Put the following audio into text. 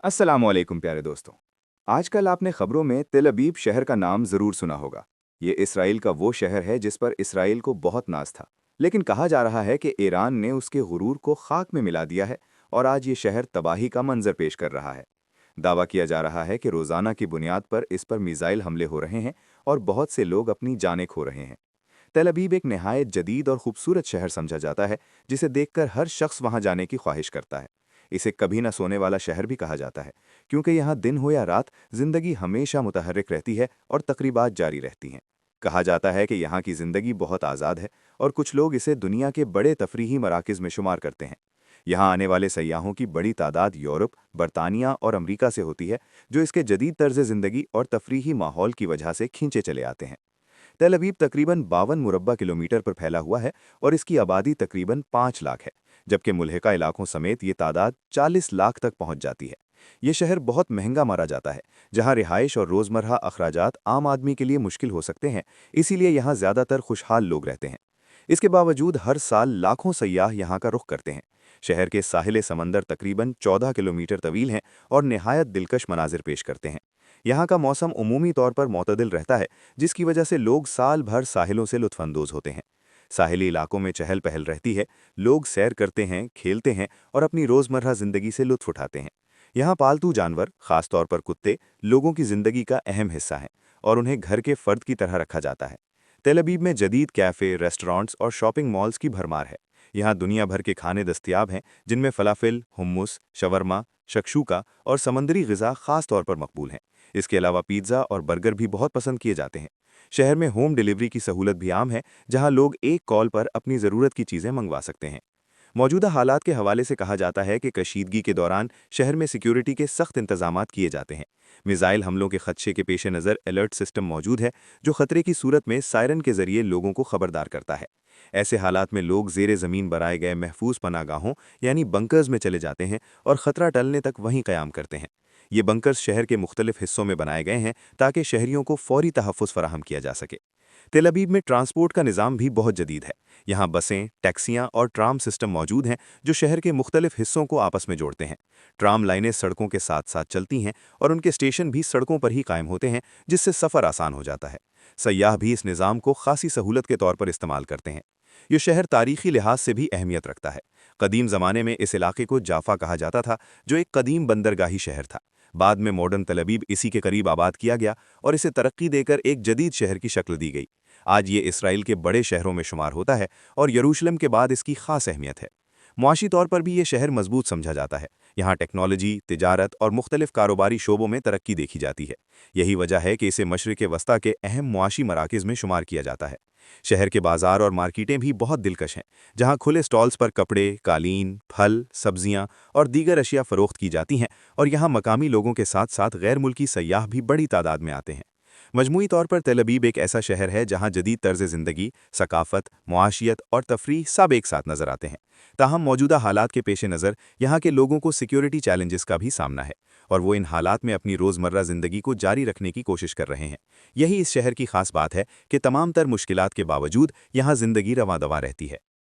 अस्सलामुअलैकुम प्यारे दोस्तों। आजकल आपने खबरों में तेल अबीब शहर का नाम ज़रूर सुना होगा। ये इसराइल का वो शहर है जिस पर इसराइल को बहुत नाज था। लेकिन कहा जा रहा है कि ईरान ने उसके गुरूर को खाक में मिला दिया है और आज ये शहर तबाही का मंजर पेश कर रहा है। दावा किया जा रहा है कि रोज़ाना की बुनियाद पर इस पर मिसाइल हमले हो रहे हैं और बहुत से लोग अपनी जानें खो रहे हैं। तेल अबीब एक नहायत जदीद और खूबसूरत शहर समझा जाता है, जिसे देखकर हर शख्स वहां जाने की ख्वाहिश करता है। इसे कभी न सोने वाला शहर भी कहा जाता है, क्योंकि यहाँ दिन हो या रात जिंदगी हमेशा मुतहर्रिक रहती है और तकरीबात जारी रहती हैं। कहा जाता है कि यहाँ की जिंदगी बहुत आज़ाद है और कुछ लोग इसे दुनिया के बड़े तफरीही मराकज़ में शुमार करते हैं। यहाँ आने वाले सयाहों की बड़ी तादाद यूरोप, बरतानिया और अमरीका से होती है, जो इसके जदीद तर्ज ज़िंदगी और तफरीही माहौल की वजह से खींचे चले आते हैं। तेल अवीव तकरीबन 52 मुरब्बा किलोमीटर पर फैला हुआ है और इसकी आबादी तकरीबन 5 लाख है, जबकि मुल्हिका इलाकों समेत ये तादाद 40 लाख तक पहुंच जाती है। ये शहर बहुत महंगा माना जाता है, जहां रिहाइश और रोज़मर्रा अखराजात आम आदमी के लिए मुश्किल हो सकते हैं, इसीलिए यहाँ ज़्यादातर खुशहाल लोग रहते हैं। इसके बावजूद हर साल लाखों सयाह यहाँ का रुख करते हैं। शहर के साहिल समंदर तकरीबन 14 किलोमीटर तवील हैं और नहायत दिलकश मनाजिर पेश करते हैं। यहाँ का मौसम उमूमी तौर पर मोतदिल रहता है, जिसकी वजह से लोग साल भर साहिलों से लुत्फानंदोज होते हैं। साहिली इलाकों में चहल पहल रहती है, लोग सैर करते हैं, खेलते हैं और अपनी रोज़मर्रा ज़िंदगी से लुत्फ उठाते हैं। यहाँ पालतू जानवर, खास तौर पर कुत्ते, लोगों की ज़िंदगी का अहम हिस्सा हैं और उन्हें घर के फ़र्द की तरह रखा जाता है। तेल अबीब में जदीद कैफ़े, रेस्टोरेंट्स और शॉपिंग मॉल्स की भरमार है। यहाँ दुनिया भर के खाने दस्तियाब हैं, जिनमें फलाफिल, हुम्मुस, शवरमा, शक्शूका और समंदरी ग़िज़ा ख़ास तौर पर मकबूल हैं। इसके अलावा पिज़्ज़ा और बर्गर भी बहुत पसंद किए जाते हैं। शहर में होम डिलीवरी की सहूलत भी आम है, जहां लोग एक कॉल पर अपनी ज़रूरत की चीज़ें मंगवा सकते हैं। मौजूदा हालात के हवाले से कहा जाता है कि कशीदगी के दौरान शहर में सिक्योरिटी के सख्त इंतजामात किए जाते हैं। मिसाइल हमलों के खदशे के पेश नज़र अलर्ट सिस्टम मौजूद है, जो खतरे की सूरत में सायरन के जरिए लोगों को खबरदार करता है। ऐसे हालात में लोग ज़ेरे ज़मीन बनाए गए महफूज पनागाहों यानी बंकर्स में चले जाते हैं और ख़तरा टलने तक वहीं क़याम करते हैं। ये बंकर्स शहर के मुख्तलिफ हिस्सों में बनाए गए हैं ताकि शहरियों को फौरी तहफ़्फ़ुज़ फराहम किया जा सके। तेल अबीब में ट्रांसपोर्ट का निज़ाम भी बहुत जदीद है। यहाँ बसें, टैक्सियाँ और ट्राम सिस्टम मौजूद हैं, जो शहर के मुख्तलिफ हिस्सों को आपस में जोड़ते हैं। ट्राम लाइनें सड़कों के साथ साथ चलती हैं और उनके स्टेशन भी सड़कों पर ही कायम होते हैं, जिससे सफ़र आसान हो जाता है। सयाह भी इस निज़ाम को खासी सहूलत के तौर पर इस्तेमाल करते हैं। ये शहर तारीखी लिहाज से भी अहमियत रखता है। कदीम ज़माने में इस इलाके को जाफ़ा कहा जाता था, जो एक कदीम बंदरगाही शहर था। बाद में मॉडर्न तेल अबीब इसी के करीब आबाद किया गया और इसे तरक्की देकर एक जदीद शहर की शक्ल दी गई। आज ये इसराइल के बड़े शहरों में शुमार होता है और यरूशलेम के बाद इसकी खास अहमियत है। मुआशी तौर पर भी ये शहर मजबूत समझा जाता है। यहाँ टेक्नोलॉजी, तिजारत और मुख्तलिफ कारोबारी शोबों में तरक्की देखी जाती है। यही वजह है कि इसे मशरिक़ वस्ता के अहम मुआशी मराकज़ में शुमार किया जाता है। शहर के बाजार और मार्केटें भी बहुत दिलकश हैं, जहाँ खुले स्टॉल्स पर कपड़े, कालीन, फल, सब्जियाँ और दीगर अशिया फ़रोख्त की जाती हैं और यहाँ मकामी लोगों के साथ साथ गैर मुल्की सयाह भी बड़ी तादाद में आते हैं। मजमूई तौर पर तेल अबीब एक ऐसा शहर है जहाँ जदीद तर्ज ज़िंदगी, सकाफ़त, मुआशियत और तफरीह सब एक साथ नज़र आते हैं। ताहम मौजूदा हालात के पेश नज़र यहाँ के लोगों को सिक्योरिटी चैलेंजेस का भी सामना है और वो इन हालात में अपनी रोज़मर्रा ज़िंदगी को जारी रखने की कोशिश कर रहे हैं। यही इस शहर की खास बात है कि तमाम तर मुश्किलात के बावजूद यहाँ ज़िंदगी रवां दवा रहती है।